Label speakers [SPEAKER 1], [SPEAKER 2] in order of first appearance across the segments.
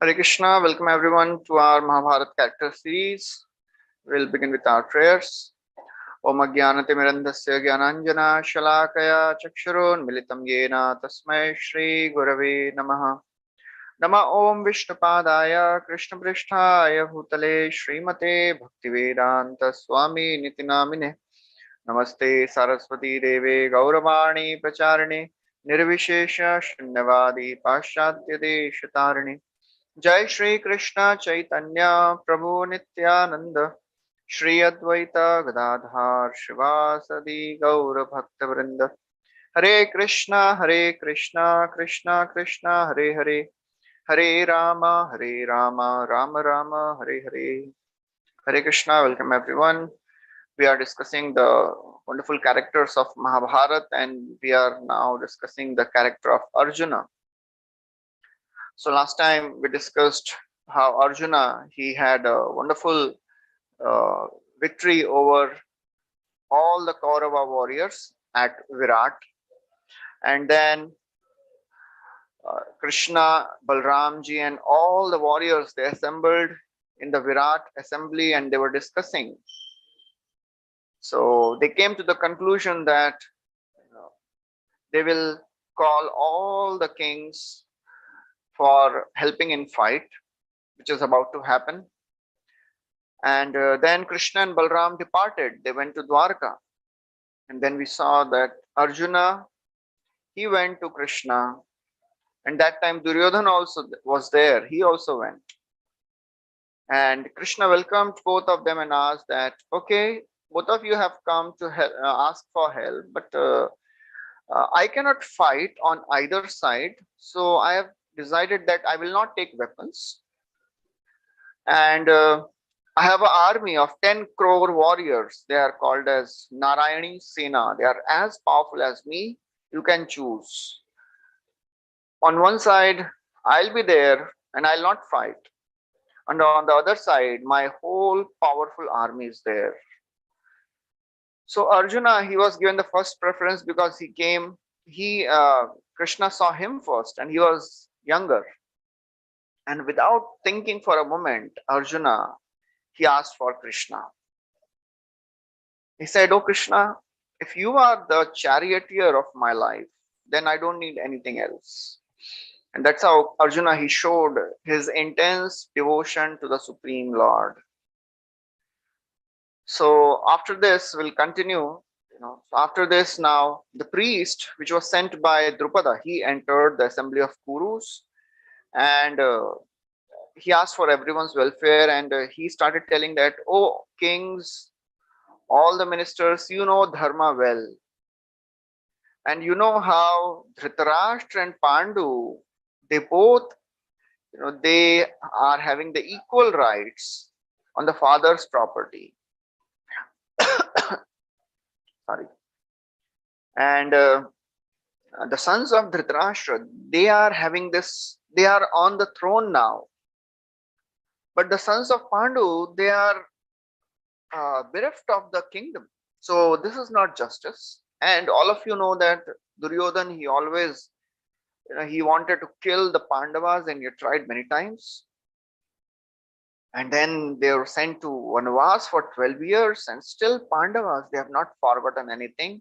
[SPEAKER 1] Hare Krishna, welcome everyone to our Mahabharata character series. We'll begin with our prayers. Om Ajnanatimirandasya Jnananjana Shalakaya Chakshurun Militam Yena Tasmai Shri Gurave Namaha. Nama Om Vishnupadaya Krishna Prishtaya Bhutale Srimate Bhaktivedanta Swami Nitinamine. Namaste Saraswati Deve Gauravani Pracharine Nirvishesha Shunyavadi Paschatya Deshatarine. जय श्री कृष्ण चैतन्य प्रभु नित्यानंद श्री अद्वैत गदाधर शिवासदि गौर भक्त वृंद हरे Krishna Krishna Krishna Hare Hare Hare Ram Ram Ram Hare Hare. Hare Krishna, welcome everyone. We are discussing the wonderful characters of Mahabharata, and we are now discussing the character of Arjuna. So last time we discussed how Arjuna, he had a wonderful uh, victory over all the Kaurava warriors at Virat, and then Krishna, Balramji, and all the warriors, they assembled in the Virat assembly and they were discussing. So they came to the conclusion that they will call all the kings for helping in fight, which is about to happen. And then Krishna and Balram departed. They went to Dwarka. And then we saw that Arjuna, he went to Krishna. And that time Duryodhana also was there. He also went. And Krishna welcomed both of them and asked that, okay, both of you have come to ask for help, but I cannot fight on either side. So I have decided that I will not take weapons. And I have an army of 10 crore warriors. They are called as Narayani Sena. They are as powerful as me. You can choose. On one side, I'll be there and I'll not fight. And on the other side, my whole powerful army is there. So Arjuna, he was given the first preference because he came, Krishna saw him first and he was younger. And without thinking for a moment, Arjuna, he asked for Krishna. He said, "Oh Krishna, if you are the charioteer of my life, then I don't need anything else." And that's how Arjuna, he showed his intense devotion to the Supreme Lord. So after this, we'll continue. After this, now the priest, which was sent by Drupada, he entered the assembly of Kurus, and he asked for everyone's welfare, and he started telling that, "Oh kings, all the ministers, you know dharma well, and you know how Dhritarashtra and Pandu, they both, they are having the equal rights on the father's property." Sorry. And the sons of Dhritarashtra, they are having this, they are on the throne now. But the sons of Pandu, they are bereft of the kingdom. So this is not justice. And all of you know that Duryodhan, he always, he wanted to kill the Pandavas and he tried many times. And then they were sent to Vanvas for 12 years and still Pandavas, they have not forgotten anything.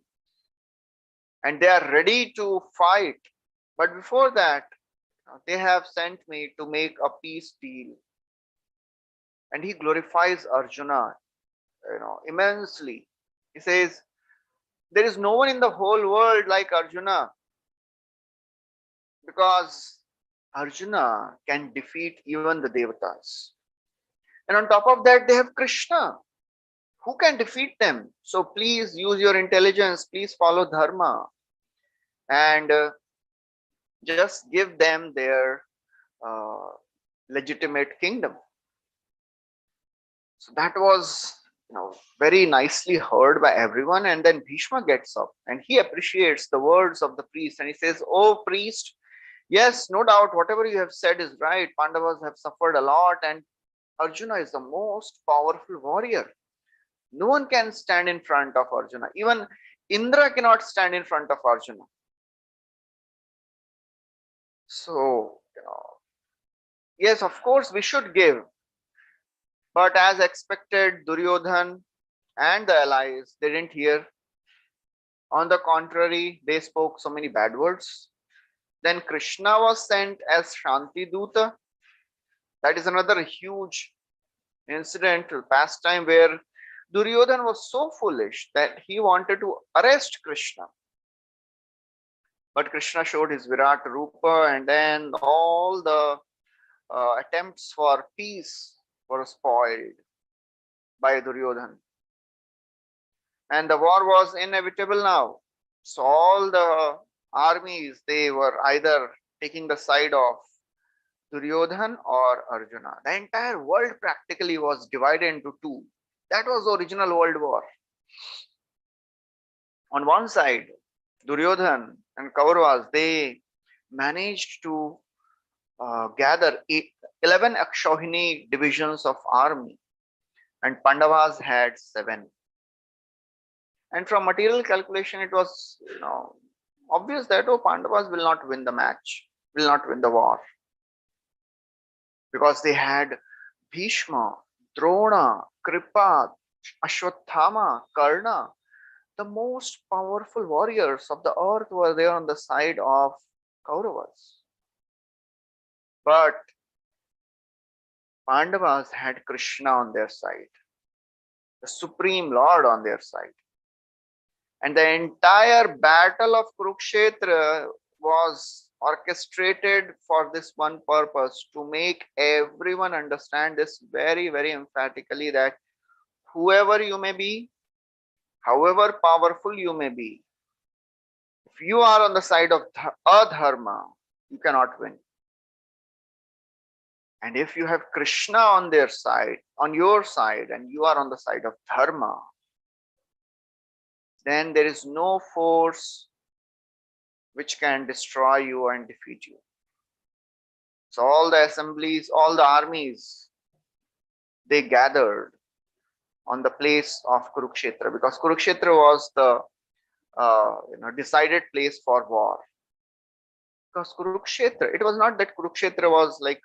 [SPEAKER 1] And they are ready to fight. But before that, they have sent me to make a peace deal. And he glorifies Arjuna, immensely. He says, there is no one in the whole world like Arjuna, because Arjuna can defeat even the Devatas. And on top of that, they have Krishna. Who can defeat them? So please use your intelligence, please follow dharma, and just give them their uh, legitimate kingdom. So that was, very nicely heard by everyone. And then Bhishma gets up and he appreciates the words of the priest and he says, "Oh priest, yes, no doubt, whatever you have said is right. Pandavas have suffered a lot and Arjuna is the most powerful warrior. No one can stand in front of Arjuna. Even Indra cannot stand in front of Arjuna." So, Yes, of course, we should give. But as expected, Duryodhan and the allies didn't hear. On the contrary, they spoke so many bad words. Then Krishna was sent as Shanti Duta. That is another huge incident, pastime where Duryodhan was so foolish that he wanted to arrest Krishna. But Krishna showed his Virat Rupa, and then all the attempts for peace were spoiled by Duryodhan. And the war was inevitable now. So all the armies, they were either taking the side of Duryodhan or Arjuna. The entire world practically was divided into two. That was the original world war. On one side, Duryodhan and Kauravas, they managed to gather 11 Akshohini divisions of army, and Pandavas had 7. And from material calculation, it was obvious that Pandavas will not win the match, will not win the war, because they had Bhishma, Drona, Kripa, Ashwatthama, Karna. The most powerful warriors of the earth were there on the side of Kauravas. But Pandavas had Krishna on their side, the Supreme Lord on their side. And the entire battle of Kurukshetra was orchestrated for this one purpose, to make everyone understand this very, very emphatically, that whoever you may be, however powerful you may be, if you are on the side of adharma, you cannot win. And if you have Krishna on their side, on your side, and you are on the side of dharma, then there is no force which can destroy you and defeat you. So all the assemblies, all the armies, they gathered on the place of Kurukshetra, because Kurukshetra was the decided place for war. Because Kurukshetra, it was not that Kurukshetra was like,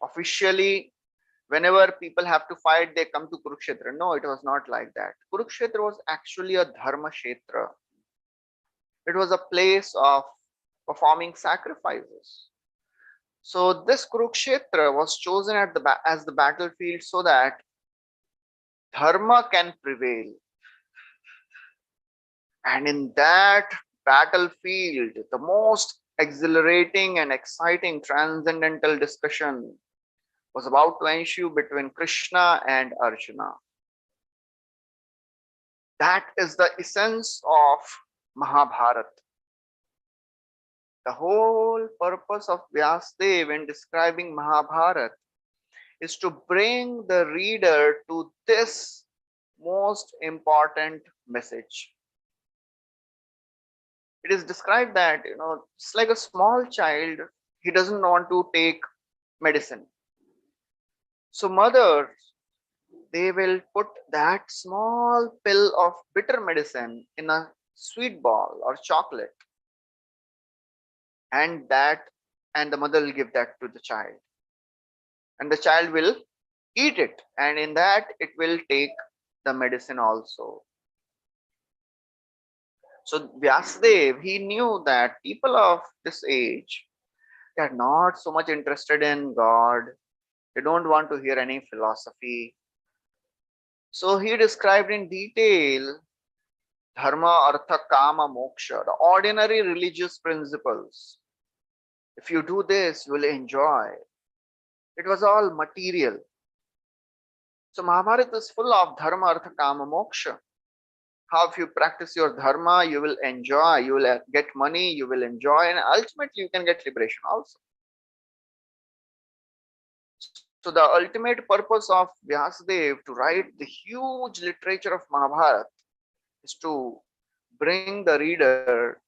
[SPEAKER 1] officially whenever people have to fight, they come to Kurukshetra. No, it was not like that. Kurukshetra was actually a dharma kshetra. It was a place of performing sacrifices. So this Kurukshetra was chosen as the battlefield so that dharma can prevail. And in that battlefield, the most exhilarating and exciting transcendental discussion was about to ensue between Krishna and Arjuna. That is the essence of Mahabharata. The whole purpose of Vyasadeva in describing Mahabharata is to bring the reader to this most important message. It is described that, it's like a small child, he doesn't want to take medicine. So mothers, they will put that small pill of bitter medicine in a sweet ball or chocolate, and the mother will give that to the child, and the child will eat it, and in that it will take the medicine also. So Vyasadeva, he knew that people of this age, they are not so much interested in God. They don't want to hear any philosophy. So he described in detail dharma, artha, kama, moksha, the ordinary religious principles. If you do this, you will enjoy. It was all material. So Mahabharata is full of dharma, artha, kama, moksha. How if you practice your dharma, you will enjoy, you will get money, you will enjoy, and ultimately you can get liberation also. So the ultimate purpose of Vyasadeva to write the huge literature of Mahabharata is to bring the reader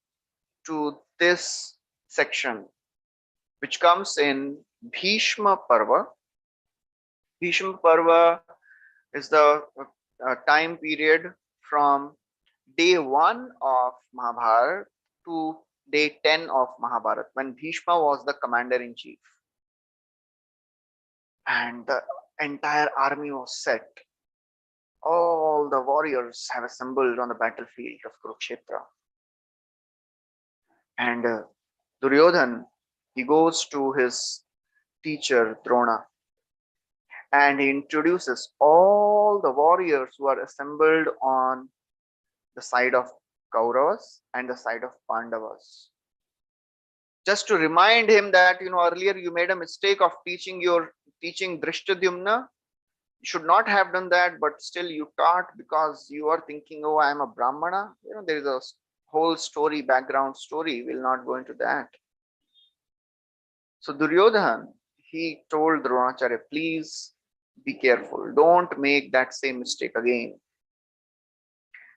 [SPEAKER 1] to this section, which comes in Bhishma Parva. Bhishma Parva is the time period from day 1 of Mahabharata to day 10 of Mahabharata, when Bhishma was the commander in chief. and the entire army was set. All the warriors have assembled on the battlefield of Kurukshetra. And Duryodhan, he goes to his teacher Drona and he introduces all the warriors who are assembled on the side of Kauravas and the side of Pandavas. Just to remind him that, earlier you made a mistake of teaching Drishtadyumna. You should not have done that, but still you taught because you are thinking, oh, I am a Brahmana. There is a whole story, background story. We'll not go into that. So Duryodhan, he told Dronacharya, please be careful. Don't make that same mistake again.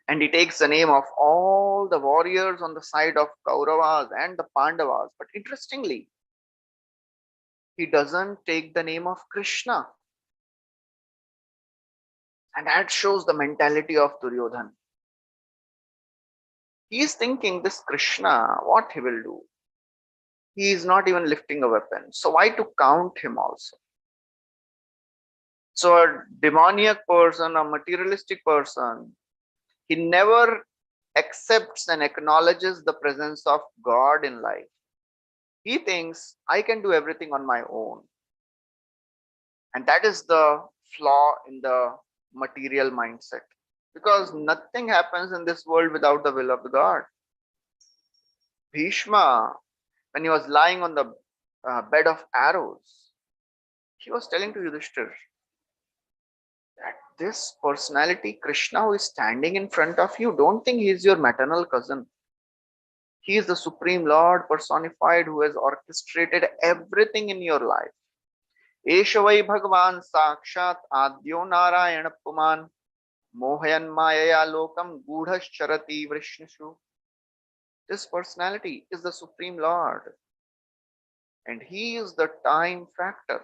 [SPEAKER 1] And he takes the name of all the warriors on the side of Kauravas and the Pandavas. But interestingly, he doesn't take the name of Krishna. And that shows the mentality of Duryodhan. He is thinking this Krishna, what he will do? He is not even lifting a weapon. So why to count him also? So a demoniac person, a materialistic person, he never accepts and acknowledges the presence of God in life. He thinks, I can do everything on my own. And that is the flaw in the material mindset. Because nothing happens in this world without the will of the God. Bhishma, when he was lying on the bed of arrows, he was telling to Yudhishthir that this personality, Krishna, who is standing in front of you, don't think he is your maternal cousin. He is the Supreme Lord personified who has orchestrated everything in your life. Eshavai Bhagavan Sakshat Adyo Narayana Puman Mohayan Maya Lokam Gudhas Charati Vrishnishu. This personality is the Supreme Lord. And he is the time factor.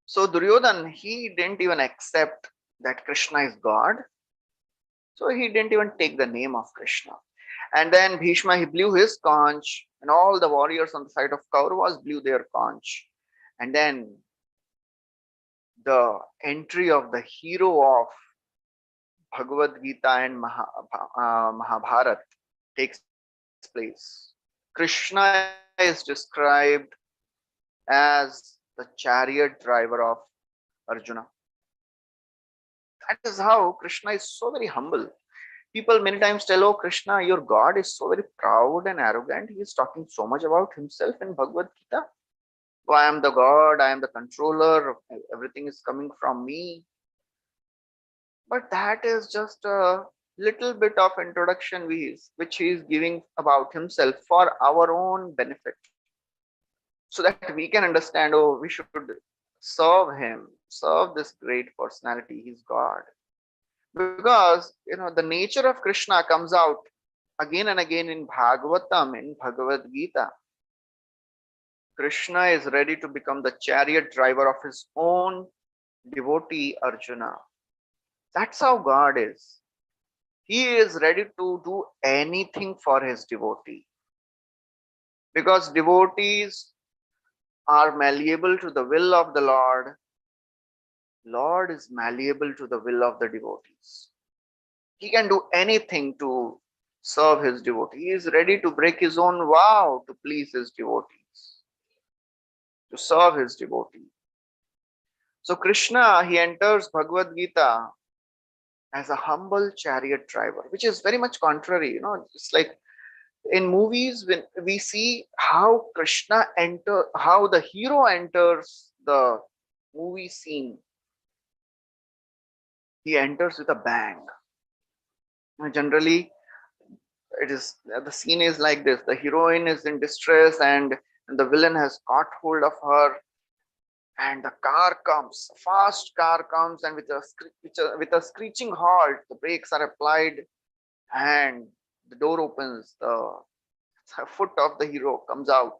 [SPEAKER 1] So Duryodhan, he didn't even accept that Krishna is God. So he didn't even take the name of Krishna. And then Bhishma, he blew his conch, and all the warriors on the side of Kauravas blew their conch. And then the entry of the hero of Bhagavad Gita and Mahabharata takes place. Krishna is described as the chariot driver of Arjuna. That is how Krishna is so very humble. People many times tell, oh, Krishna, your God is so very proud and arrogant. He is talking so much about himself in Bhagavad Gita. Oh, I am the God, I am the controller, everything is coming from me. But that is just a little bit of introduction which he is giving about himself for our own benefit. So that we can understand, oh, we should serve him, serve this great personality, he's God. Because the nature of Krishna comes out again and again in Bhagavatam, in Bhagavad Gita. Krishna is ready to become the chariot driver of his own devotee Arjuna. That's how God is. He is ready to do anything for his devotee. Because devotees are malleable to the will of the Lord. Lord is malleable to the will of the devotees. He can do anything to serve his devotee. He is ready to break his own vow to please his devotees, to serve his devotee. So Krishna, he enters Bhagavad Gita as a humble chariot driver, which is very much contrary. It's like in movies when we see how how the hero enters the movie scene. He enters with a bang. Generally, the scene is like this: the heroine is in distress, and the villain has caught hold of her, and the car comes, a fast car comes, and with a screeching halt, the brakes are applied, and the door opens. The foot of the hero comes out,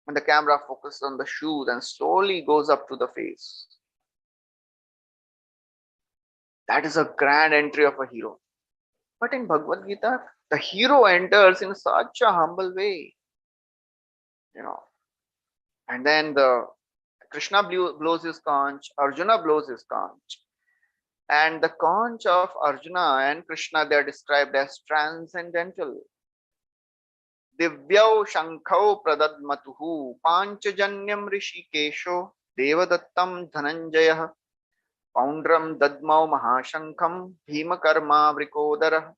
[SPEAKER 1] and the camera focuses on the shoes and slowly goes up to the face. That is a grand entry of a hero. But in Bhagavad Gita, the hero enters in such a humble way, and then the Krishna blows his conch, Arjuna blows his conch. And the conch of Arjuna and Krishna, they are described as transcendental. Divyau Shankau Pradadmatuhu Panchajanyam Rishikesho Devadattam Dhananjaya Poundram Dadmau Mahashankam Bhimakarma Vrikodara.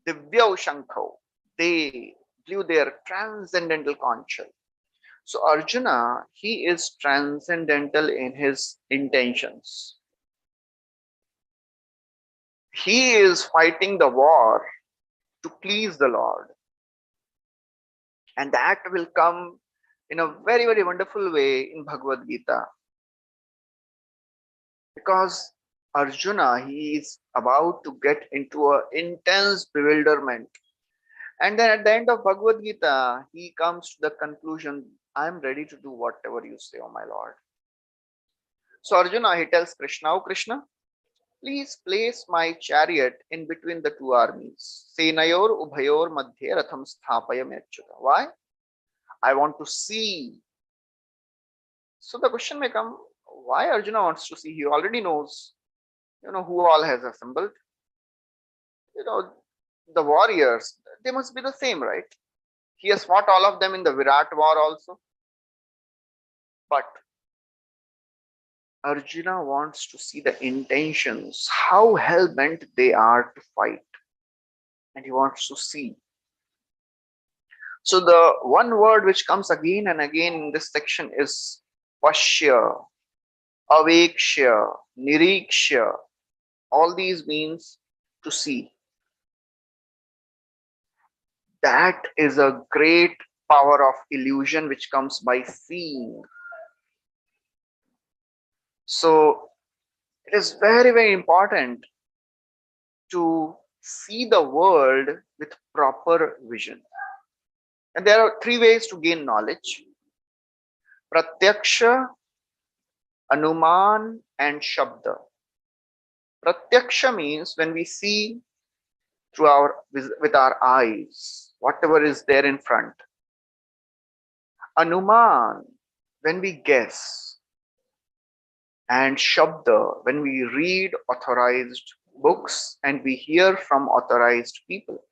[SPEAKER 1] Divyau Shankau, they blew their transcendental conch. So Arjuna, he is transcendental in his intentions. He is fighting the war to please the Lord. And that will come in a very, very wonderful way in Bhagavad Gita. Because Arjuna, he is about to get into an intense bewilderment. And then at the end of Bhagavad Gita, he comes to the conclusion, I am ready to do whatever you say, oh my Lord. So Arjuna, he tells Krishna, oh Krishna, please place my chariot in between the two armies. Senayor ubhayor madhye ratham sthapayam achyuta. Why? I want to see. So the question may come, why Arjuna wants to see? He already knows, who all has assembled. The warriors, they must be the same, right? He has fought all of them in the Virat war also. But Arjuna wants to see the intentions, how hell-bent they are to fight. And he wants to see. So the one word which comes again and again in this section is Pashya, Avekshya, Nirikshya. All these means to see. That is a great power of illusion which comes by seeing. So it is very, very important to see the world with proper vision. And there are three ways to gain knowledge: Pratyaksha, Anuman, and Shabda. Pratyaksha means when we see with our eyes, whatever is there in front. Anuman, when we guess. And Shabda, when we read authorized books and we hear from authorized people.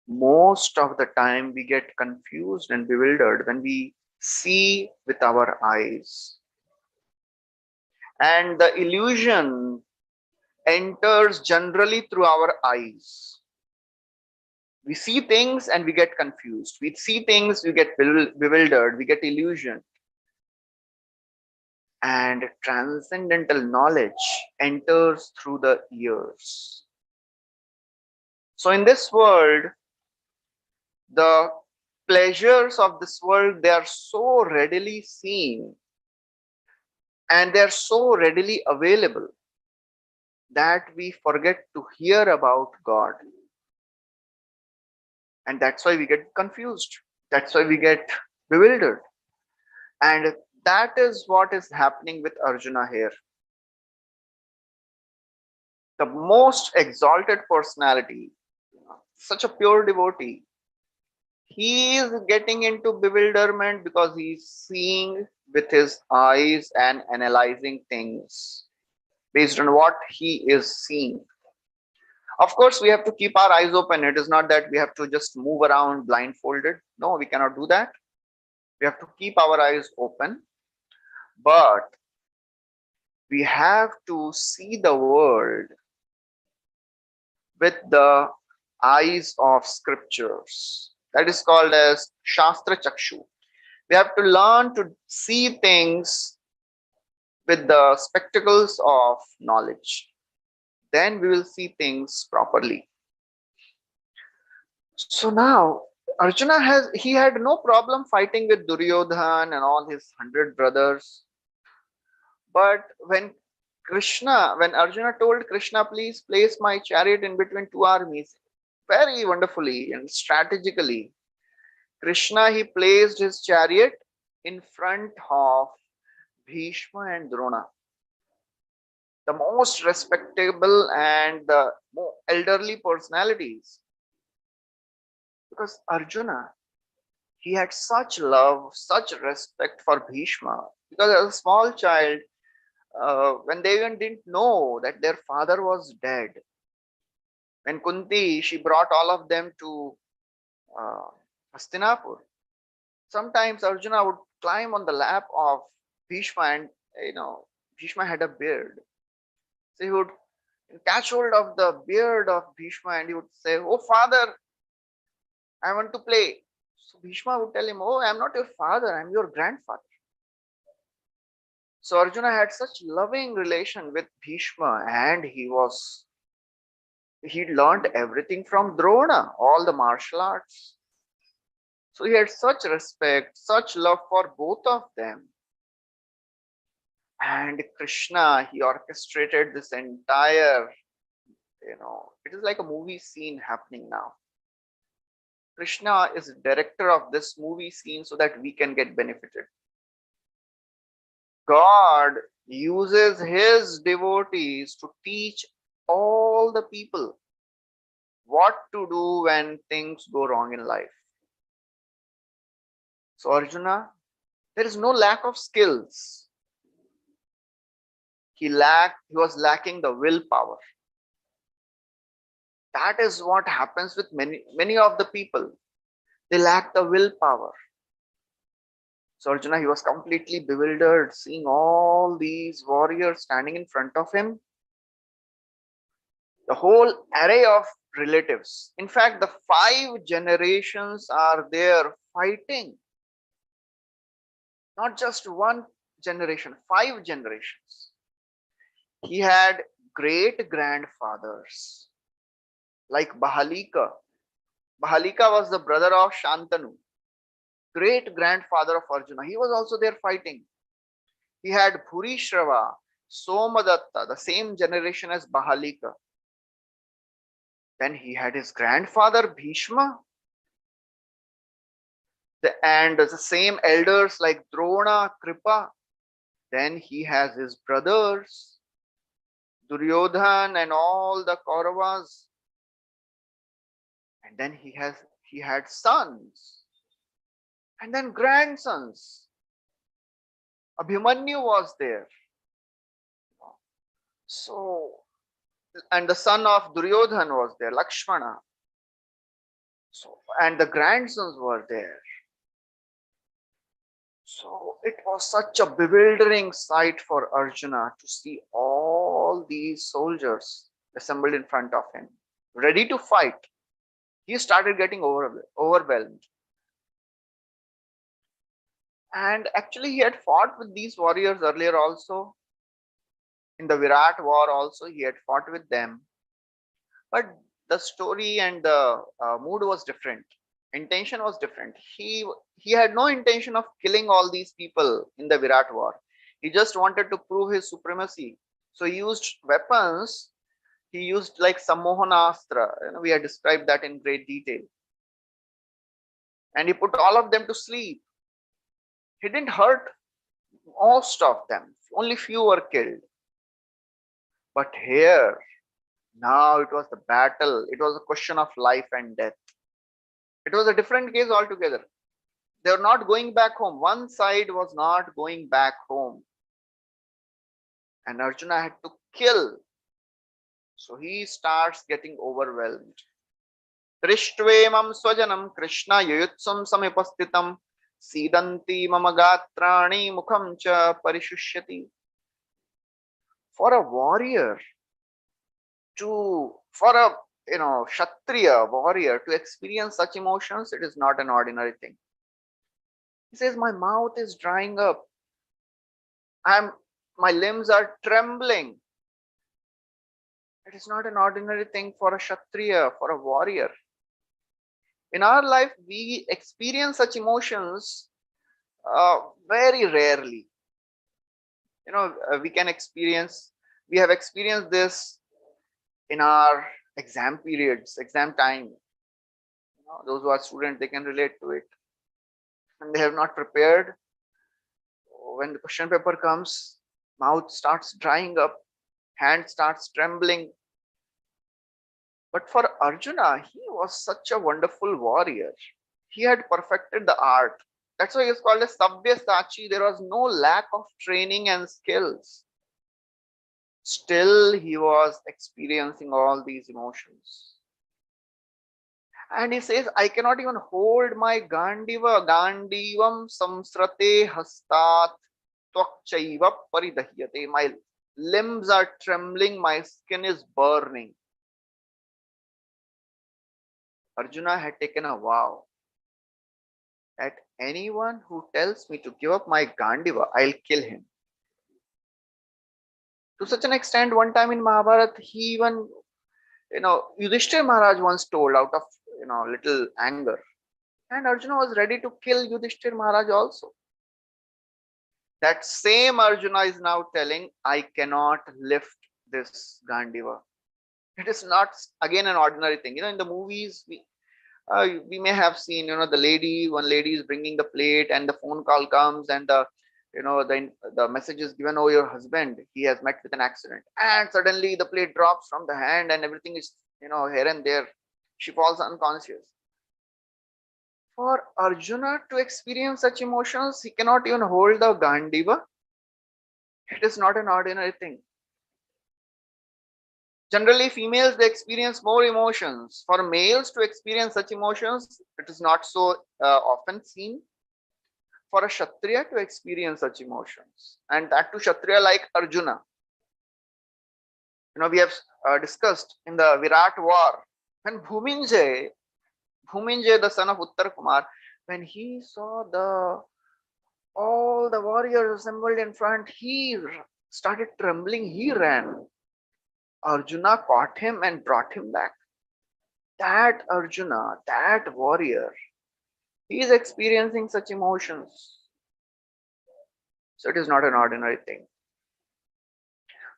[SPEAKER 1] Most of the time we get confused and bewildered when we see with our eyes. And the illusion enters generally through our eyes. We see things and we get confused. We see things, we get bewildered, we get illusioned. And transcendental knowledge enters through the ears. So in this world, the pleasures of this world, they are so readily seen and they are so readily available that we forget to hear about God. And that's why we get confused. That's why we get bewildered. And that is what is happening with Arjuna here. The most exalted personality, such a pure devotee, he is getting into bewilderment because he's seeing with his eyes and analyzing things based on what he is seeing. Of course, we have to keep our eyes open. It is not that we have to just move around blindfolded. No, we cannot do that. We have to keep our eyes open. But we have to see the world with the eyes of scriptures. That is called as Shastra Chakshu. We have to learn to see things with the spectacles of knowledge. Then we will see things properly. So now Arjuna had no problem fighting with Duryodhan and all his 100 brothers. But when Arjuna told Krishna, please place my chariot in between two armies, very wonderfully and strategically, Krishna, he placed his chariot in front of Bhishma and Drona, the most respectable and the more elderly personalities. Because Arjuna, He had such love, such respect for Bhishma, because as a small child, when they even didn't know that their father was dead, when Kunti, she brought all of them to uh, Hastinapur. Sometimes Arjuna would climb on the lap of Bhishma, and Bhishma had a beard. So he would catch hold of the beard of Bhishma and he would say, "Oh father, I want to play." So Bhishma would tell him, "Oh, I'm not your father, I'm your grandfather." So Arjuna had such loving relation with Bhishma, and he learned everything from Drona, all the martial arts. So he had such respect, such love for both of them. And Krishna, he orchestrated this entire, it is like a movie scene happening now. Krishna is director of this movie scene so that we can get benefited. God uses his devotees to teach all the people what to do when things go wrong in life. So Arjuna, there is no lack of skills. He was lacking the willpower. That is what happens with many of the people. They lack the willpower. So Arjuna, he was completely bewildered seeing all these warriors standing in front of him. The whole array of relatives. In fact, the 5 generations are there fighting. Not just one generation, 5 generations. He had great grandfathers like Bahalika. Bahalika was the brother of Shantanu, great grandfather of Arjuna. He was also there fighting. He had Bhurishrava, Somadatta, the same generation as Bahalika. Then he had his grandfather Bhishma, and the same elders like Drona, Kripa. Then he has his brothers, Duryodhan and all the Kauravas. And then he had sons and then grandsons. Abhimanyu was there. So, and the son of Duryodhan was there, Lakshmana. So, and the grandsons were there. So it was such a bewildering sight for Arjuna to see all these soldiers assembled in front of him, ready to fight. He started getting overwhelmed. And actually, he had fought with these warriors earlier also. In the Virat war also, he had fought with them. But the story and the mood was different. Intention was different. He had no intention of killing all these people in the Virat war. He just wanted to prove his supremacy. So he used weapons. He used like Sammohanastra. We had described that in great detail. And he put all of them to sleep. He didn't hurt most of them. Only few were killed. But here, now it was the battle. It was a question of life and death. It was a different case altogether. They were not going back home. One side was not going back home. And Arjuna had to kill. So he starts getting overwhelmed. Trishtvemam swajanam Krishna yuyutsam samipastitam sidanti mama gatrani mukham cha parishushyati. For a warrior for a Kshatriya warrior to experience such emotions, it is not an ordinary thing. He says, my mouth is drying up. My limbs are trembling. It is not an ordinary thing for a Kshatriya, for a warrior. In our life, we experience such emotions very rarely. We have experienced this in our exam periods, exam time. Those who are students, they can relate to it. And they have not prepared. When the question paper comes, mouth starts drying up, hand starts trembling. But for Arjuna, he was such a wonderful warrior. He had perfected the art. That's why he is called a Sabyasachi. There was no lack of training and skills. Still, he was experiencing all these emotions. And he says, I cannot even hold my Gandivam samsrate hastat tvakchaiva paridahyate. My limbs are trembling, my skin is burning. Arjuna had taken a vow that anyone who tells me to give up my Gandiva, I'll kill him. To such an extent, one time in Mahabharata, he even, Yudhishthir Maharaj once told out of, little anger. And Arjuna was ready to kill Yudhishthir Maharaj also. That same Arjuna is now telling, I cannot lift this Gandiva. It is not, again, an ordinary thing. In the movies, we may have seen, one lady is bringing the plate and the phone call comes and the message is given, oh, your husband, he has met with an accident. And suddenly the plate drops from the hand and everything is, here and there. She falls unconscious. For Arjuna to experience such emotions, he cannot even hold the Gandiva. It is not an ordinary thing. Generally, females, they experience more emotions. For males to experience such emotions, it is not so often seen. For a Kshatriya to experience such emotions, and that to Kshatriya like Arjuna. We have discussed in the Virat war, when Bhuminjay, the son of Uttar Kumar, when he saw all the warriors assembled in front, he started trembling, he ran. Arjuna caught him and brought him back. That Arjuna, that warrior, he is experiencing such emotions. So it is not an ordinary thing.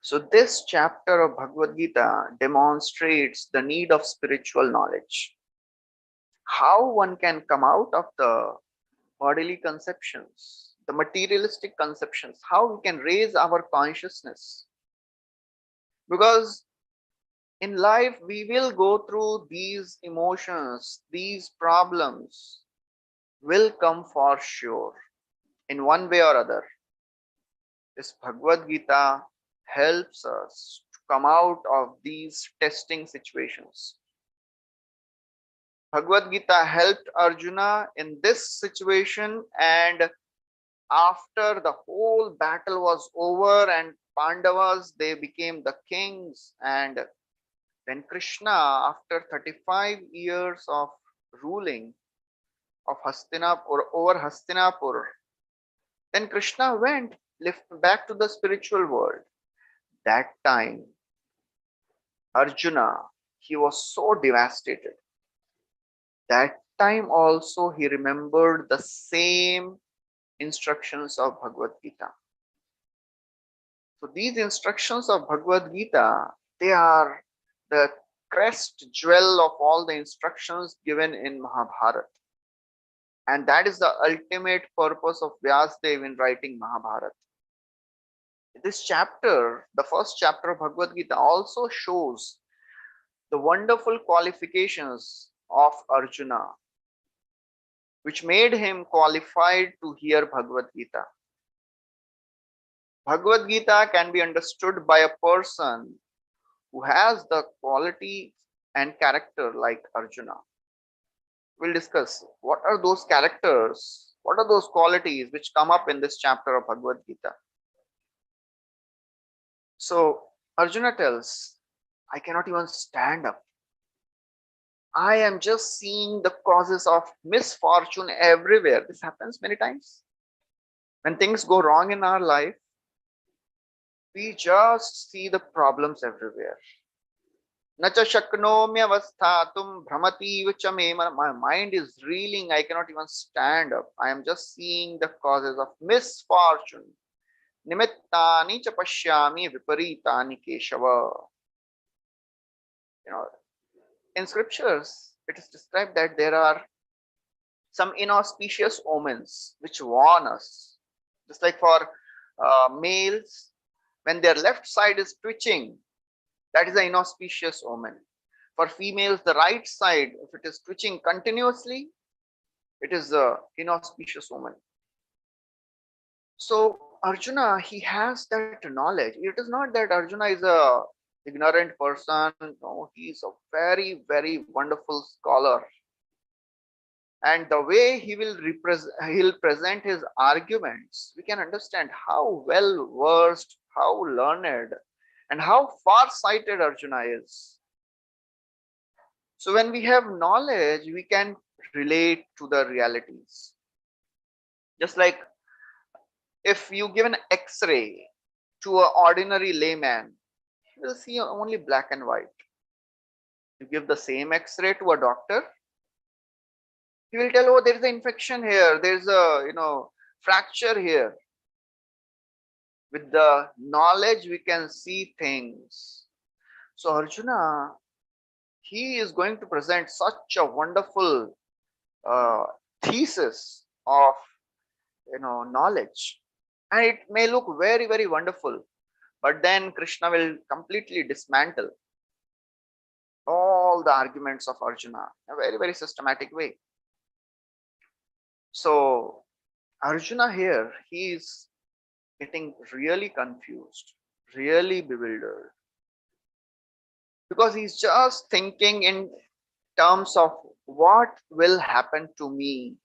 [SPEAKER 1] So this chapter of Bhagavad Gita demonstrates the need of spiritual knowledge. How one can come out of the bodily conceptions, the materialistic conceptions, how we can raise our consciousness. Because in life, we will go through these emotions, these problems will come for sure in one way or other. This Bhagavad Gita helps us to come out of these testing situations. Bhagavad Gita helped Arjuna in this situation, and after the whole battle was over and Pandavas, they became the kings, and then Krishna, after 35 years of ruling of Hastinapur, over Hastinapur, then Krishna went back to the spiritual world. That time, Arjuna, he was so devastated. That time also he remembered the same instructions of Bhagavad Gita. So these instructions of Bhagavad Gita, they are the crest jewel of all the instructions given in Mahabharata. And that is the ultimate purpose of Vyasadeva in writing Mahabharata. This chapter, the first chapter of Bhagavad Gita, also shows the wonderful qualifications of Arjuna, which made him qualified to hear Bhagavad Gita. Bhagavad Gita can be understood by a person who has the quality and character like Arjuna. We'll discuss what are those characters, what are those qualities which come up in this chapter of Bhagavad Gita. So Arjuna tells, I cannot even stand up. I am just seeing the causes of misfortune everywhere. This happens many times. When things go wrong in our life, we just see the problems everywhere. Nacha shaknomyavasthatum bhramativ cha me. My mind is reeling. I cannot even stand up. I am just seeing the causes of misfortune. Nimittani cha pashyami viparitani keshava. In scriptures, it is described that there are some inauspicious omens which warn us. Just like for males, when their left side is twitching, that is an inauspicious omen. For females, the right side, if it is twitching continuously, It is the inauspicious woman. So Arjuna, he has that knowledge. It is not that Arjuna is a ignorant person. No, he is a very, very wonderful scholar. And the way he'll present his arguments, we can understand how well versed, how learned, and how far sighted Arjuna is. So when we have knowledge, we can relate to the realities. Just like if you give an X-ray to an ordinary layman, he will see only black and white. You give the same X-ray to a doctor, he will tell, oh, there is an infection here, there is a fracture here. With the knowledge, we can see things. So Arjuna, he is going to present such a wonderful uh, thesis of knowledge, and it may look very, very wonderful, but then Krishna will completely dismantle all the arguments of Arjuna in a very, very systematic way. So Arjuna here, he is getting really confused, really bewildered, because he's just thinking in terms of what will happen to me,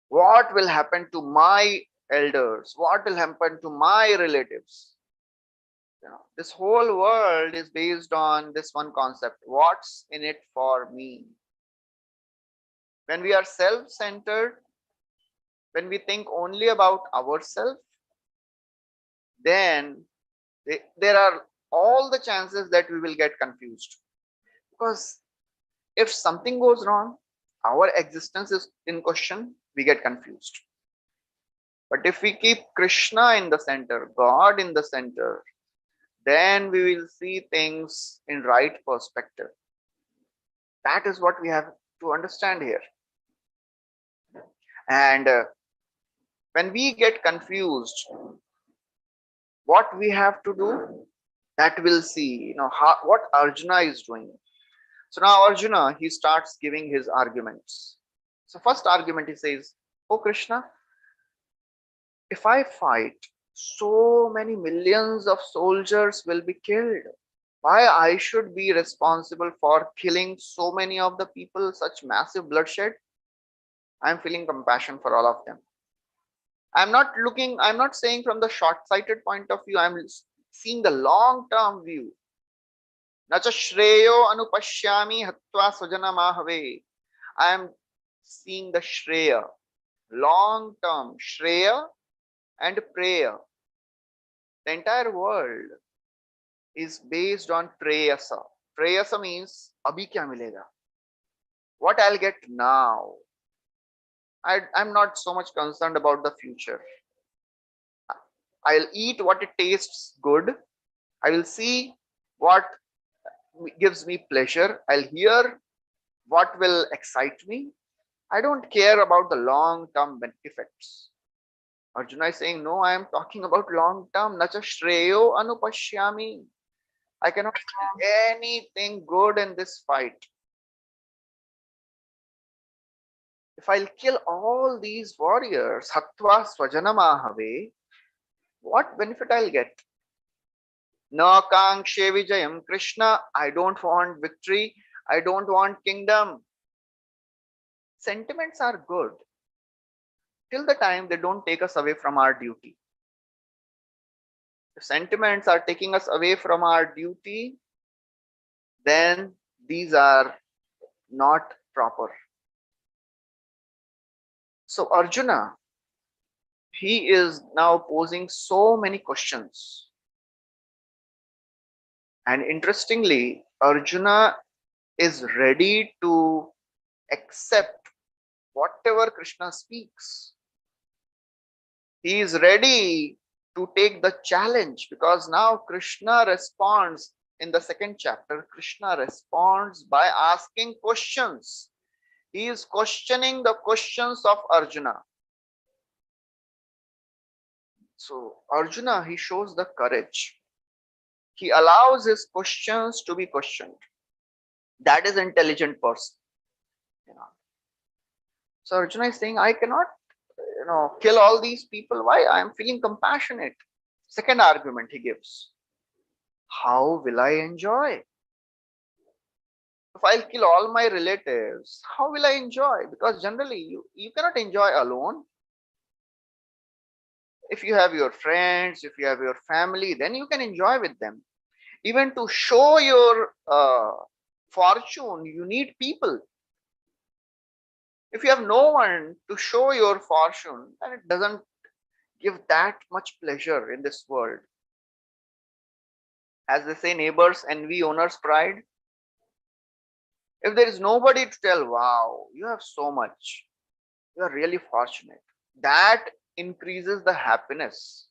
[SPEAKER 1] what will happen to my elders, what will happen to my relatives. This whole world is based on this one concept: what's in it for me. When we are self-centered, when we think only about ourselves, then there are all the chances that we will get confused, because if something goes wrong, our existence is in question, we get confused. But if we keep Krishna in the center, God in the center, then we will see things in right perspective. That is what we have to understand here. And when we get confused, what we have to do, that we'll see, what Arjuna is doing. So now Arjuna, he starts giving his arguments. So first argument, he says, oh Krishna, if I fight, so many millions of soldiers will be killed. Why I should be responsible for killing so many of the people, such massive bloodshed? I'm feeling compassion for all of them. I'm not saying from the short-sighted point of view, I'm seeing the long-term view. Nacha shreyo anupashyami hatva swajana mahave. I am seeing the shreya, long-term shreya and prayer. The entire world is based on preyasa. Preyasa means abhi kya milega, what I'll get now. I'm not so much concerned about the future. I'll eat what it tastes good. I will see what gives me pleasure. I'll hear what will excite me. I don't care about the long-term effects. Arjuna is saying, no, I am talking about long-term. Nacha shreyo anupashyami. I cannot see anything good in this fight. If I'll kill all these warriors, hatva swajana mahave, what benefit I'll get? Na kankshe vijayam Krishna, I don't want victory, I don't want kingdom. Sentiments are good till the time they don't take us away from our duty. If sentiments are taking us away from our duty, then these are not proper. So Arjuna, he is now posing so many questions. And interestingly, Arjuna is ready to accept whatever Krishna speaks. He is ready to take the challenge, because now Krishna responds in the second chapter. Krishna responds by asking questions. He is questioning the questions of Arjuna. So Arjuna, he shows the courage. He allows his questions to be questioned. That is intelligent person. So Arjuna is saying, I cannot, kill all these people. Why? I am feeling compassionate. Second argument he gives. How will I enjoy? If I'll kill all my relatives, how will I enjoy? Because generally you cannot enjoy alone. If you have your friends, if you have your family, then you can enjoy with them. Even to show your fortune, you need people. If you have no one to show your fortune, then it doesn't give that much pleasure in this world. As they say, neighbors envy, owners pride. If there is nobody to tell, wow, you have so much, you are really fortunate, that increases the happiness.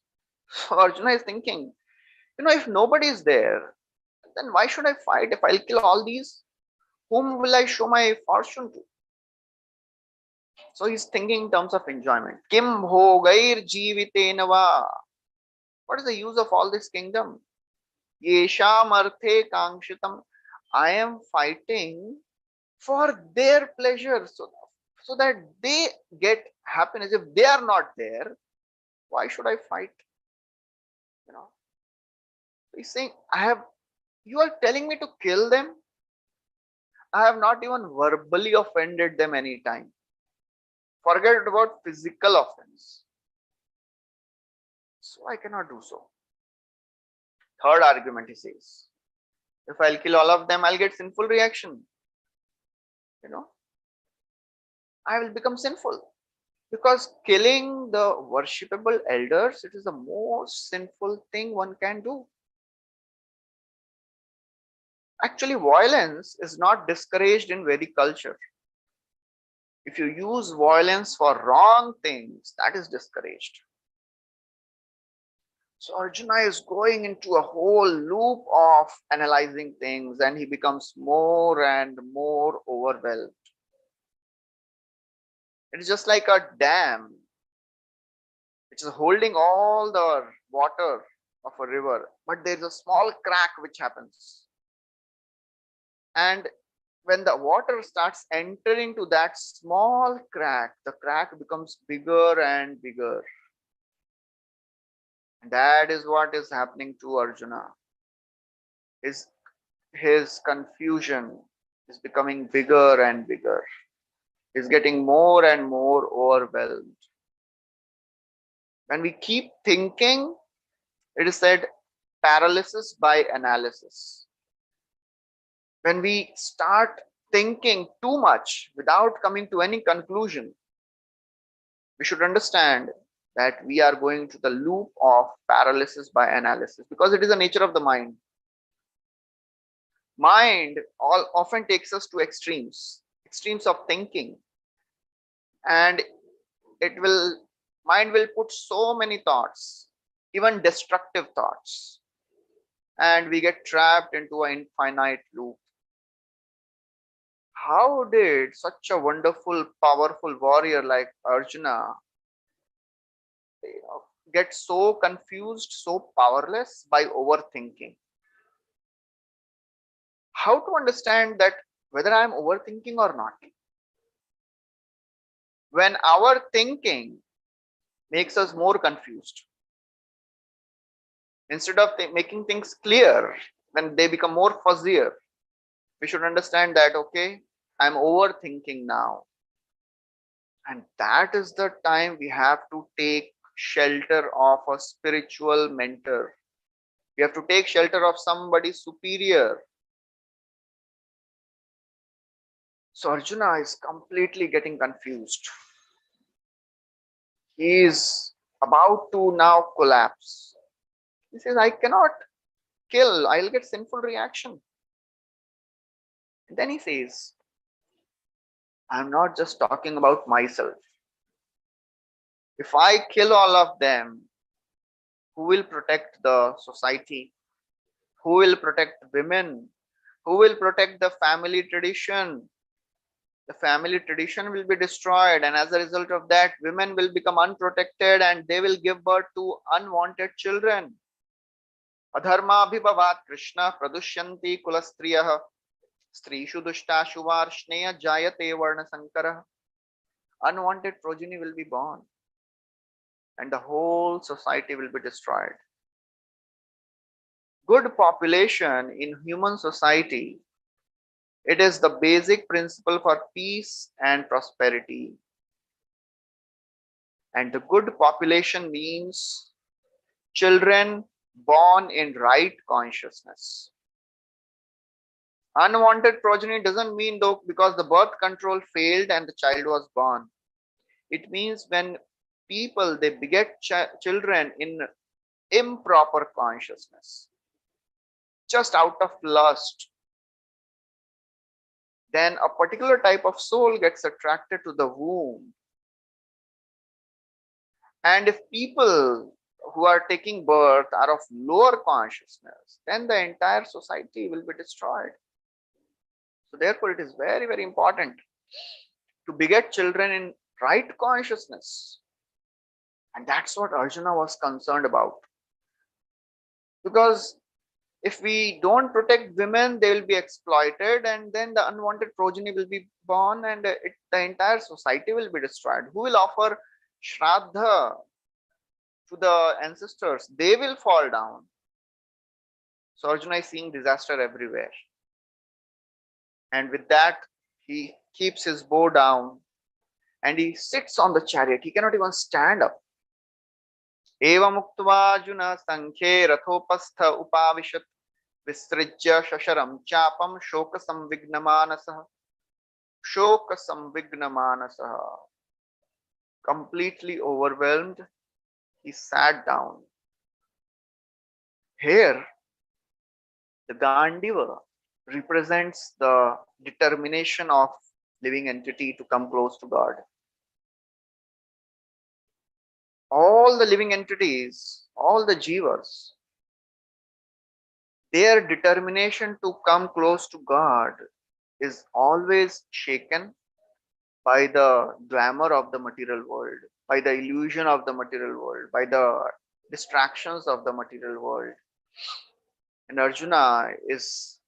[SPEAKER 1] So Arjuna is thinking, if nobody is there, then why should I fight? If I'll kill all these, whom will I show my fortune to? So he's thinking in terms of enjoyment. Kim bhogair jeevitena va. What is the use of all this kingdom? Yesham arthe kangshitam. I am fighting for their pleasure, so that they get happiness. If they are not there, why should I fight? You know, he's saying, you are telling me to kill them. I have not even verbally offended them any time. Forget about physical offense. So I cannot do so. Third argument, he says, if I'll kill all of them, I'll get sinful reaction. I will become sinful. Because killing the worshipable elders, it is the most sinful thing one can do. Actually, violence is not discouraged in Vedic culture. If you use violence for wrong things, that is discouraged. So Arjuna is going into a whole loop of analyzing things, and he becomes more and more overwhelmed. It is just like a dam which is holding all the water of a river, but there is a small crack which happens. And when the water starts entering to that small crack, the crack becomes bigger and bigger. And that is what is happening to Arjuna. His confusion is becoming bigger and bigger. He's getting more and more overwhelmed. When we keep thinking, it is said paralysis by analysis. When we start thinking too much without coming to any conclusion, we should understand that we are going to the loop of paralysis by analysis, because it is the nature of the mind. Mind often takes us to extremes of thinking, and mind will put so many thoughts, even destructive thoughts, and we get trapped into an infinite loop. How did such a wonderful, powerful warrior like Arjuna get so confused, so powerless by overthinking? How to understand that whether I am overthinking or not? When our thinking makes us more confused, instead of making things clear, when they become more fuzzier, we should understand that, okay, I'm overthinking now. And that is the time we have to take shelter of a spiritual mentor. We have to take shelter of somebody superior. So Arjuna is completely getting confused. He is about to now collapse. He says, I cannot kill, I'll get sinful reaction. And then he says, I'm not just talking about myself. If I kill all of them, who will protect the society? Who will protect women? Who will protect the family tradition? The family tradition will be destroyed, and as a result of that, women will become unprotected and they will give birth to unwanted children. Adharma bhibavat Krishna pradushyanti kulastriyah strishu dushtashu varshneya jayate varna sankara. unwanted progeny will be born and the whole society will be destroyed. Good population in human society, it is the basic principle for peace and prosperity. And the good population means children born in right consciousness. Unwanted progeny doesn't mean though because the birth control failed and the child was born. It means when people they beget children in improper consciousness, just out of lust, then a particular type of soul gets attracted to the womb. And if people who are taking birth are of lower consciousness, then the entire society will be destroyed. So therefore, it is very, very important to beget children in right consciousness. And that's what Arjuna was concerned about. Because if we don't protect women, they will be exploited, and then the unwanted progeny will be born, and the entire society will be destroyed. Who will offer Shraddha to the ancestors? They will fall down. So Arjuna is seeing disaster everywhere. And with that, he keeps his bow down and he sits on the chariot. He cannot even stand up. Evam uktva Arjuna sankhe rathopastha upavishat visrijya shasharam chapam shoka samvignamanasah. Shoka samvignamanasah. Completely overwhelmed, he sat down. Here, the Gandiva represents the determination of living entity to come close to God. All the living entities, all the jivas, their determination to come close to God is always shaken by the glamour of the material world, by the illusion of the material world, by the distractions of the material world. And Arjuna is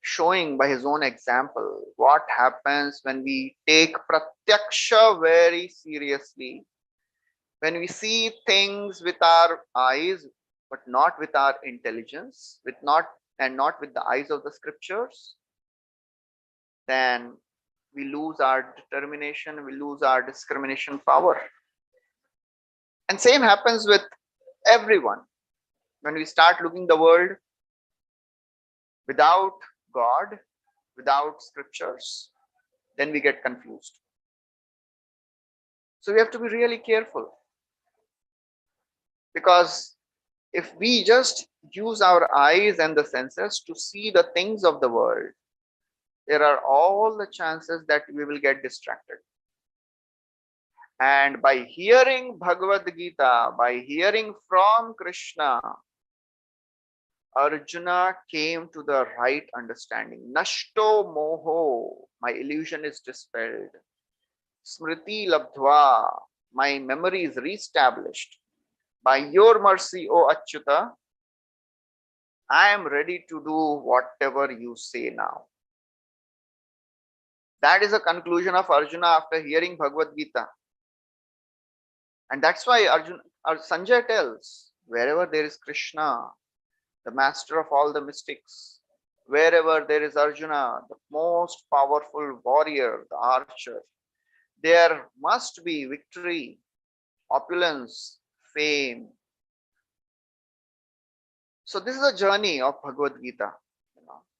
[SPEAKER 1] showing by his own example what happens when we take pratyaksha very seriously, when we see things with our eyes but not with our intelligence, not with the eyes of the scriptures, then we lose our determination, we lose our discrimination power. And same happens with everyone. When we start looking the world without God, without scriptures, then we get confused. So we have to be really careful, because if we just use our eyes and the senses to see the things of the world, there are all the chances that we will get distracted. And by hearing Bhagavad Gita, by hearing from Krishna, Arjuna came to the right understanding. Nashto moho, my illusion is dispelled. Smriti labdhva, my memory is reestablished. By your mercy, O Achyuta, I am ready to do whatever you say now. That is a conclusion of Arjuna after hearing Bhagavad Gita. And that's why Sanjay tells, wherever there is Krishna, the master of all the mystics, wherever there is Arjuna, the most powerful warrior, the archer, there must be victory, opulence, fame. So this is a journey of Bhagavad Gita.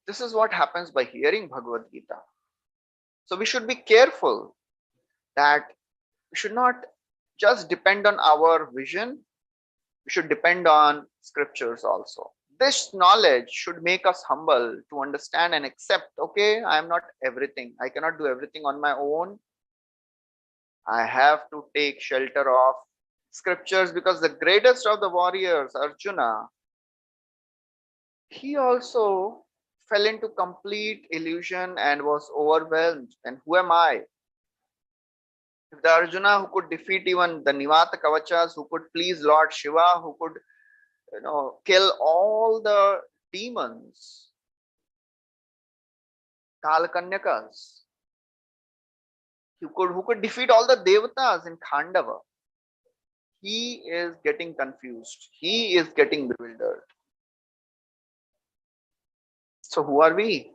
[SPEAKER 1] This is what happens by hearing Bhagavad Gita. So we should be careful that we should not just depend on our vision. We should depend on scriptures also. This knowledge should make us humble to understand and accept, okay, I am not everything. I cannot do everything on my own. I have to take shelter of scriptures, because the greatest of the warriors, Arjuna, he also fell into complete illusion and was overwhelmed. And who am I? If the Arjuna who could defeat even the Nivata Kavachas, who could please Lord Shiva, who could kill all the demons, Kalkanyakas, who could defeat all the devatas in Khandava. He is getting confused. He is getting bewildered. So who are we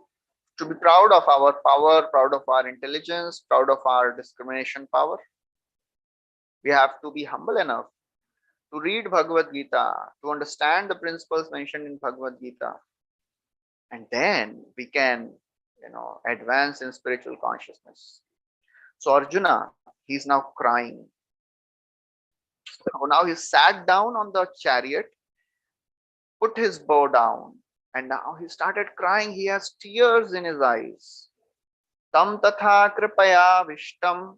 [SPEAKER 1] to be proud of our power, proud of our intelligence, proud of our discrimination power? We have to be humble enough to read Bhagavad Gita, to understand the principles mentioned in Bhagavad Gita, and then we can, advance in spiritual consciousness. So Arjuna, he's now crying. So now he sat down on the chariot, put his bow down, and now he started crying. He has tears in his eyes. Tam tatha kripaya vishtam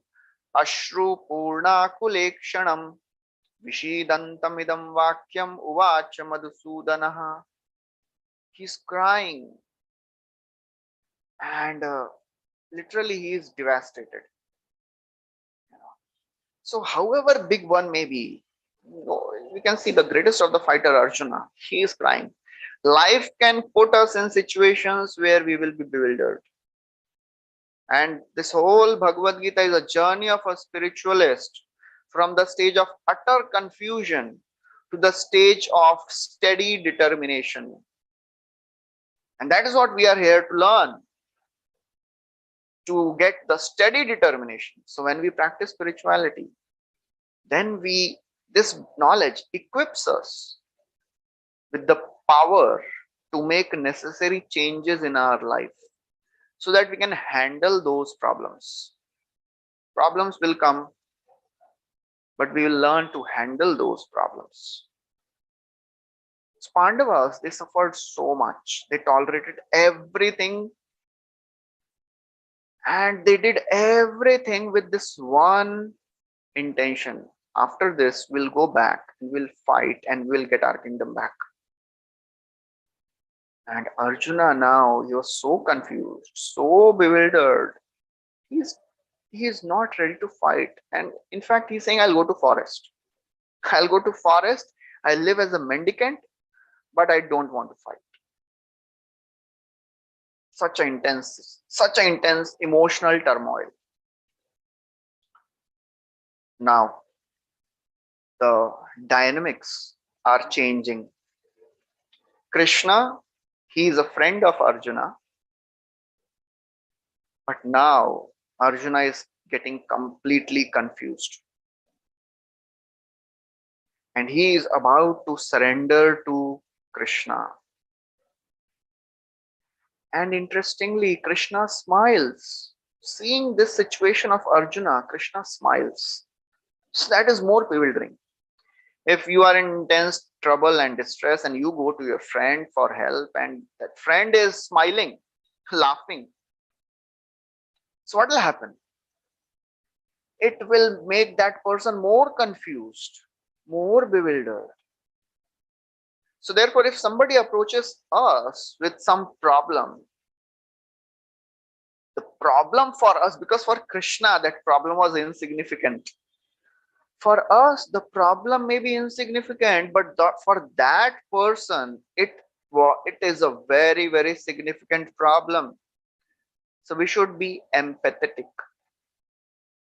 [SPEAKER 1] ashru purna kulekshanam vishidantamidam vakyam uvacha madhusudanaha. He's crying, and literally he is devastated. So however big one may be, we can see the greatest of the fighter Arjuna, he is crying. Life can put us in situations where we will be bewildered. And this whole Bhagavad Gita is a journey of a spiritualist from the stage of utter confusion to the stage of steady determination. And that is what we are here to learn, to get the steady determination. So when we practice spirituality, then this knowledge equips us with the power to make necessary changes in our life so that we can handle those problems. Problems will come, but we will learn to handle those problems. Pandavas, they suffered so much. They tolerated everything, and they did everything with this one intention. After this, we'll go back and we'll fight and we'll get our kingdom back. And Arjuna now, he was so confused, so bewildered. He's not ready to fight. And in fact, he's saying, I'll go to forest. I'll go to forest. I live as a mendicant, but I don't want to fight. Such an intense emotional turmoil. Now, the dynamics are changing. Krishna, he is a friend of Arjuna, but now Arjuna is getting completely confused. And he is about to surrender to Krishna. And interestingly, Krishna smiles. Seeing this situation of Arjuna, Krishna smiles. So that is more bewildering. If you are in intense trouble and distress and you go to your friend for help and that friend is smiling, laughing, so what will happen? It will make that person more confused, more bewildered. So therefore, if somebody approaches us with some problem, the problem for us, because for Krishna, that problem was insignificant. For us, the problem may be insignificant, but for that person, it is a very, very significant problem. So we should be empathetic.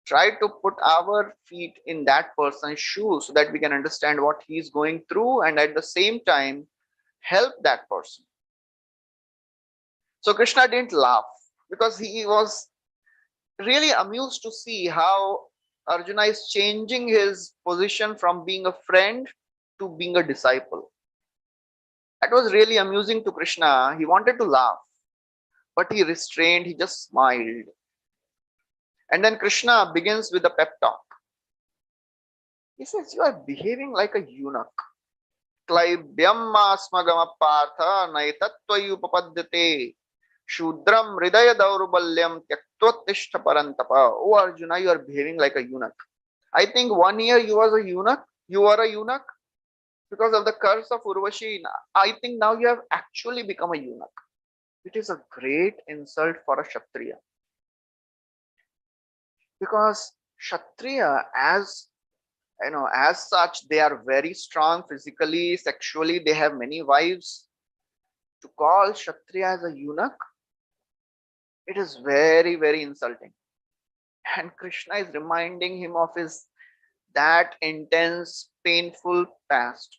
[SPEAKER 1] Try to put our feet in that person's shoes so that we can understand what he's going through and at the same time help that person. So Krishna didn't laugh because he was really amused to see how Arjuna is changing his position from being a friend to being a disciple. That was really amusing to Krishna. He wanted to laugh, but he restrained, he just smiled. And then Krishna begins with a pep talk. He says, you are behaving like a eunuch. Klaibyam asmagama partha naitattvayupapadyate shudram hridaya daurbalyam tyaktvatishta parantapa. Oh Arjuna, you are behaving like a eunuch. I think 1 year you were a eunuch. You were a eunuch because of the curse of Urvashi. I think now you have actually become a eunuch. It is a great insult for a Kshatriya. Because Kshatriya, as such, they are very strong physically, sexually, they have many wives. To call Kshatriya as a eunuch, it is very, very insulting. And Krishna is reminding him of his that intense, painful past.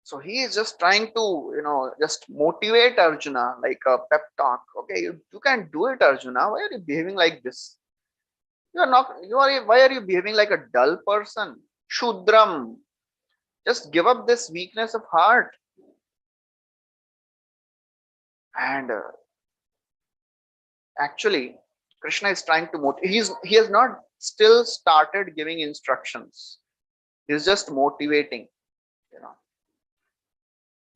[SPEAKER 1] So he is just trying to, just motivate Arjuna like a pep talk. Okay, you can do it, Arjuna. Why are you behaving like this? You are not, you are, why are you behaving like a dull person? Shudram. Just give up this weakness of heart. And actually, Krishna is trying to motivate. He has not still started giving instructions. He's just motivating, you know.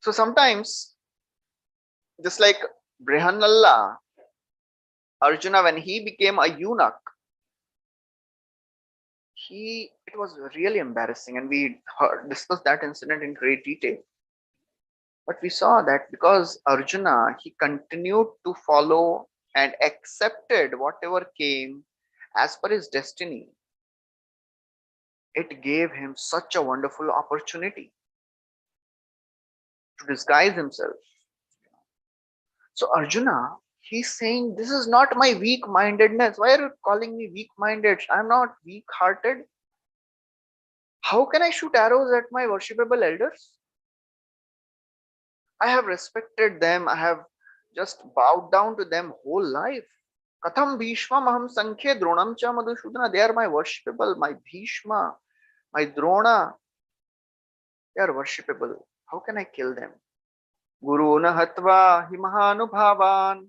[SPEAKER 1] So sometimes, just like Brihanalla, Arjuna, when he became a eunuch, it was really embarrassing, and we discussed that incident in great detail. But we saw that because Arjuna, he continued to follow and accepted whatever came as per his destiny, it gave him such a wonderful opportunity to disguise himself. So Arjuna, he's saying, this is not my weak mindedness. Why are you calling me weak minded? I'm not weak hearted. How can I shoot arrows at my worshipable elders? I have respected them. I have just bowed down to them whole life. Katham Bhishma Maham Sankhya Dronam Cha Madhusudana. They are my worshipable, my Bhishma, my Drona. They are worshipable. How can I kill them? Guru na hatva himahanubhavan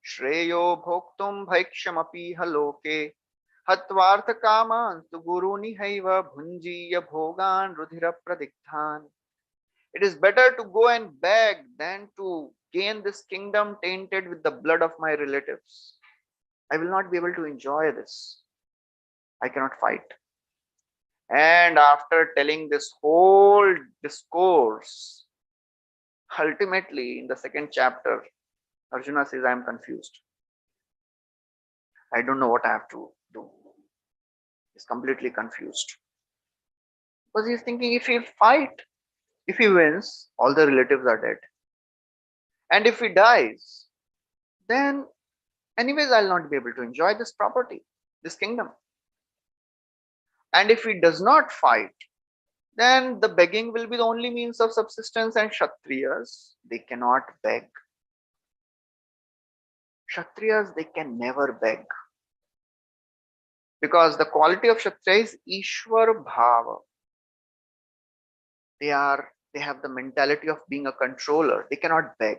[SPEAKER 1] Shreyo bhoktum bhaikshyamapi haloke Hatvartha kaman tu guru nihaiva bhunjiya bhogan rudhira pradikdhan. It is better to go and beg than to gain this kingdom tainted with the blood of my relatives. I will not be able to enjoy this. I cannot fight. And after telling this whole discourse, ultimately in the second chapter, Arjuna says, I am confused. I don't know what I have to do. He's completely confused. Because he's thinking if he fight, if he wins, all the relatives are dead. And if he dies, then anyways, I'll not be able to enjoy this property, this kingdom. And if he does not fight, then the begging will be the only means of subsistence, and Kshatriyas, they cannot beg. Kshatriyas, they can never beg. Because the quality of Kshatriya is Ishwar Bhava. They have the mentality of being a controller. They cannot beg.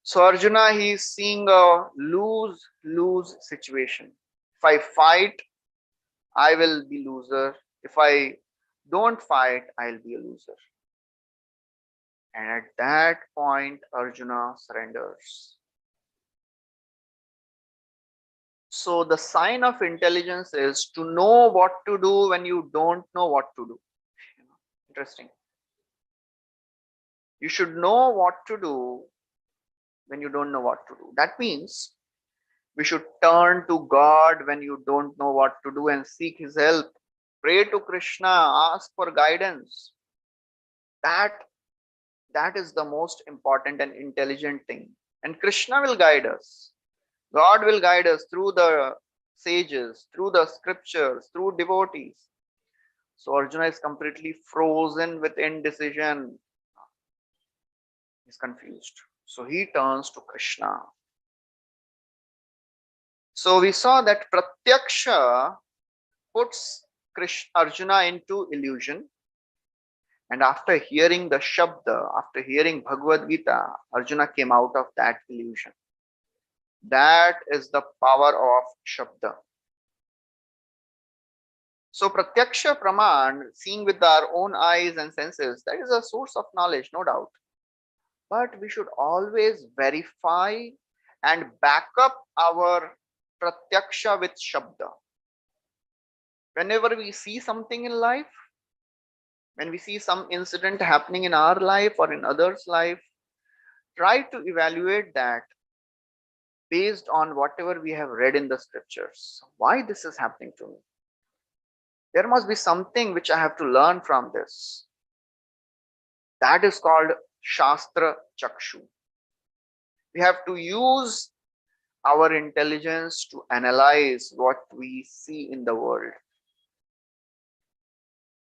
[SPEAKER 1] So Arjuna, he is seeing a lose-lose situation. If I fight, I will be loser. If I don't fight, I'll be a loser. And at that point, Arjuna surrenders. So the sign of intelligence is to know what to do when you don't know what to do. Interesting. You should know what to do when you don't know what to do. That means we should turn to God when you don't know what to do and seek his help. Pray to Krishna, ask for guidance. That is the most important and intelligent thing. And Krishna will guide us. God will guide us through the sages, through the scriptures, through devotees. So Arjuna is completely frozen with indecision. He's confused. So he turns to Krishna. So we saw that Pratyaksha puts Arjuna into illusion. And after hearing the Shabda, after hearing Bhagavad Gita, Arjuna came out of that illusion. That is the power of Shabda. So Pratyaksha Praman, seeing with our own eyes and senses, that is a source of knowledge, no doubt. But we should always verify and back up our Pratyaksha with Shabda. Whenever we see something in life, when we see some incident happening in our life or in others' life, try to evaluate that based on whatever we have read in the scriptures. Why this is happening to me? There must be something which I have to learn from this. That is called Shastra Chakshu. We have to use our intelligence to analyze what we see in the world.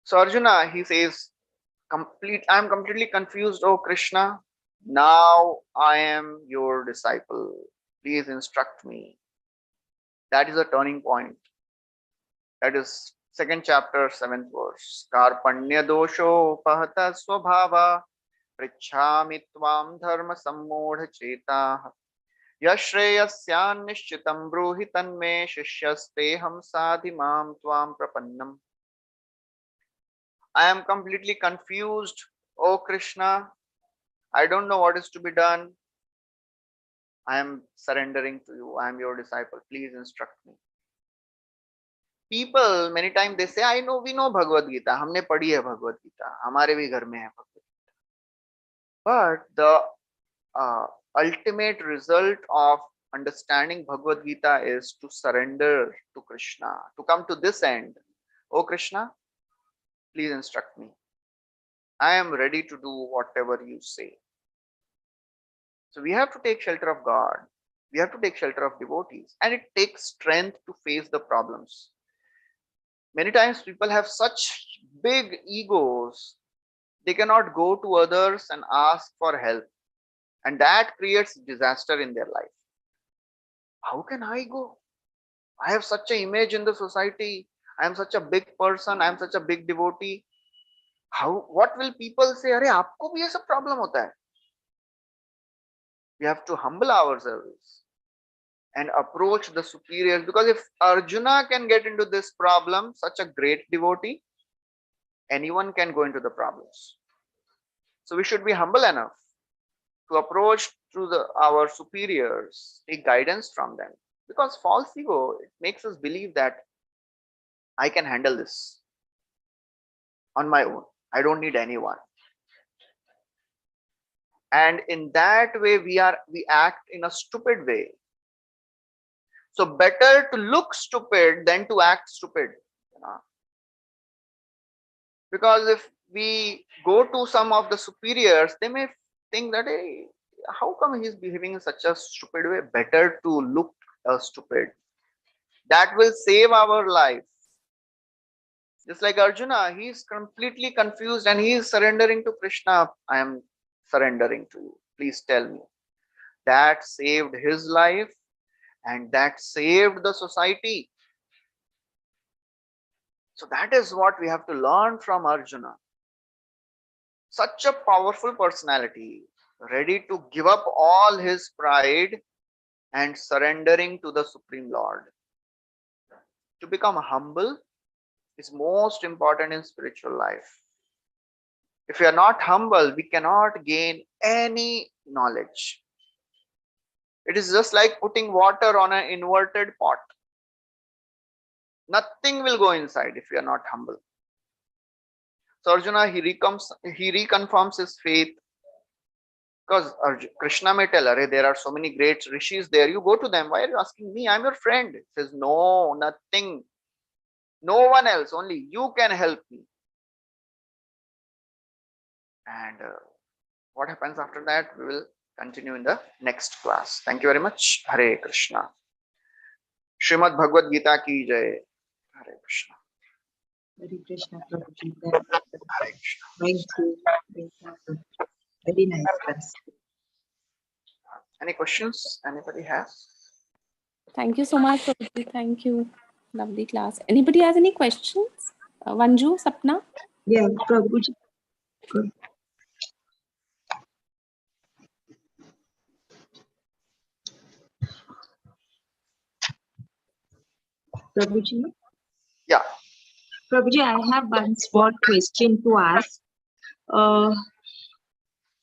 [SPEAKER 1] So Arjuna, he says, I'm completely confused, oh Krishna. Now I am your disciple. Please instruct me. That is a turning point. That is second chapter, 7th verse. Karpanya dosho pahata swabhava prichhami tvam dharma sammodha cheta yashreyasyan nishchitam bruhi tanme shishyasteham sadhimam tvam prapannam. I am completely confused, oh Krishna. I don't know what is to be done. I am surrendering to you. I am your disciple. Please instruct me. People many times they say, I know, we know Bhagavad Gita. हमने पढ़ी है भगवद गीता, हमारे भी घर में है Bhagavad Gita. But the ultimate result of understanding Bhagavad Gita is to surrender to Krishna, to come to this end. Oh Krishna, please instruct me. I am ready to do whatever you say. So we have to take shelter of God. We have to take shelter of devotees. And it takes strength to face the problems. Many times people have such big egos, they cannot go to others and ask for help. And that creates disaster in their life. How can I go? I have such an image in the society. I am such a big person. I am such a big devotee. What will people say? अरे आपको भी ऐसा problem होता है. We have to humble ourselves and approach the superiors, because if Arjuna can get into this problem, such a great devotee, anyone can go into the problems. So we should be humble enough to approach to our superiors, take guidance from them, because false ego, it makes us believe that I can handle this on my own. I don't need anyone. And in that way, we act in a stupid way. So better to look stupid than to act stupid. Because if we go to some of the superiors, they may think that, hey, how come he's behaving in such a stupid way? Better to look stupid. That will save our life. Just like Arjuna, he is completely confused and he is surrendering to Krishna. I am surrendering to you. Please tell me. That saved his life and that saved the society. So that is what we have to learn from Arjuna. Such a powerful personality, ready to give up all his pride and surrendering to the Supreme Lord. To become humble is most important in spiritual life. If we are not humble, we cannot gain any knowledge. It is just like putting water on an inverted pot. Nothing will go inside if we are not humble. So Arjuna, he reconfirms his faith, because Krishna may tell, Arey, there are so many great rishis there. You go to them. Why are you asking me? I'm your friend. He says, no, nothing. No one else. Only you can help me. And what happens after that, we will continue in the next class. Thank you very much. Hare Krishna. Srimad Bhagavad Gita ki jai. Hare Krishna.
[SPEAKER 2] Hare Krishna, Prabhuji.
[SPEAKER 1] Hare Krishna.
[SPEAKER 2] Thank you. Very nice class.
[SPEAKER 1] Any questions anybody has?
[SPEAKER 3] Thank you so much, Prabhuji. Thank you. Lovely class. Anybody has any questions? Vanju, Sapna?
[SPEAKER 2] Yeah, Prabhuji. Prabhuji?
[SPEAKER 1] Yeah.
[SPEAKER 2] Prabhuji, I have one small question to ask.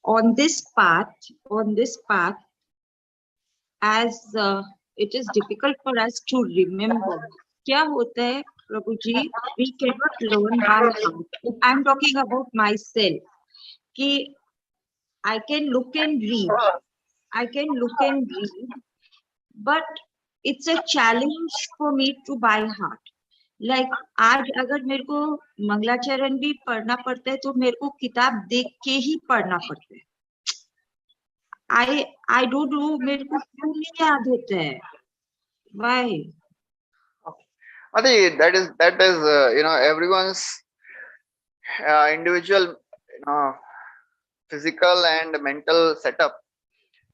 [SPEAKER 2] On this path, as it is difficult for us to remember, क्या होता है, Prabhuji? We cannot learn by heart. I'm talking about myself. कि I can look and read. But it's a challenge for me to by heart. Like आज अगर मेरे को मंगलाचरण भी पढ़ना पड़ता है तो मेरे को किताब देख के ही पढ़ना पड़ता है. I don't know मेरे को क्यों नहीं याद होता है. Why?
[SPEAKER 1] Adi, that is everyone's individual physical and mental setup.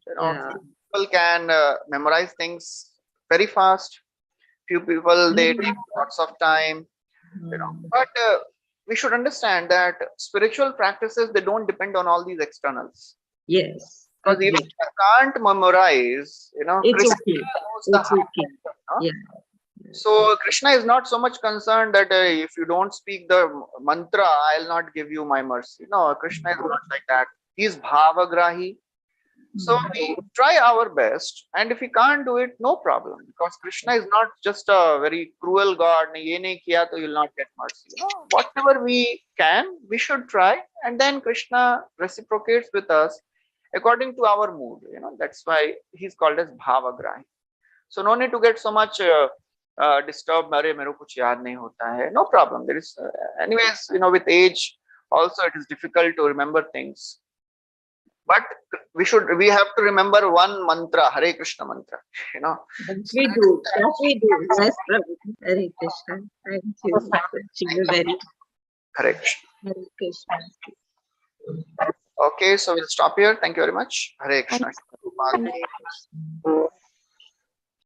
[SPEAKER 2] Yeah.
[SPEAKER 1] Few people can memorize things very fast. Few people they take lots of time. But we should understand that spiritual practices they don't depend on all these externals.
[SPEAKER 2] Yes.
[SPEAKER 1] Because even
[SPEAKER 2] Agreed.
[SPEAKER 1] if you can't memorize,
[SPEAKER 2] It's
[SPEAKER 1] Krishna
[SPEAKER 2] okay.
[SPEAKER 1] knows the
[SPEAKER 2] It's
[SPEAKER 1] heart.
[SPEAKER 2] okay. Yeah.
[SPEAKER 1] So Krishna is not so much concerned that if you don't speak the mantra, I'll not give you my mercy. No, Krishna is not like that. He's bhavagrahi. So we try our best, and if we can't do it, no problem, because Krishna is not just a very cruel God. Ye nahi kiya to you'll not get mercy. Whatever we can, we should try, and then Krishna reciprocates with us according to our mood. That's why he's called as bhavagrahi. So no need to get so much disturbed. अरे मेरे को कुछ याद नहीं होता है. No problem. There is anyways, with age also it is difficult to remember things. But we have to remember one mantra, Hare Krishna mantra.
[SPEAKER 2] We do. That we do. Yes, Prabhu. Hare Krishna. Thank you. Very
[SPEAKER 1] Hare Krishna.
[SPEAKER 2] Hare Krishna.
[SPEAKER 1] Okay, so we'll stop here. Thank you very much. Hare Krishna.
[SPEAKER 3] Thank you.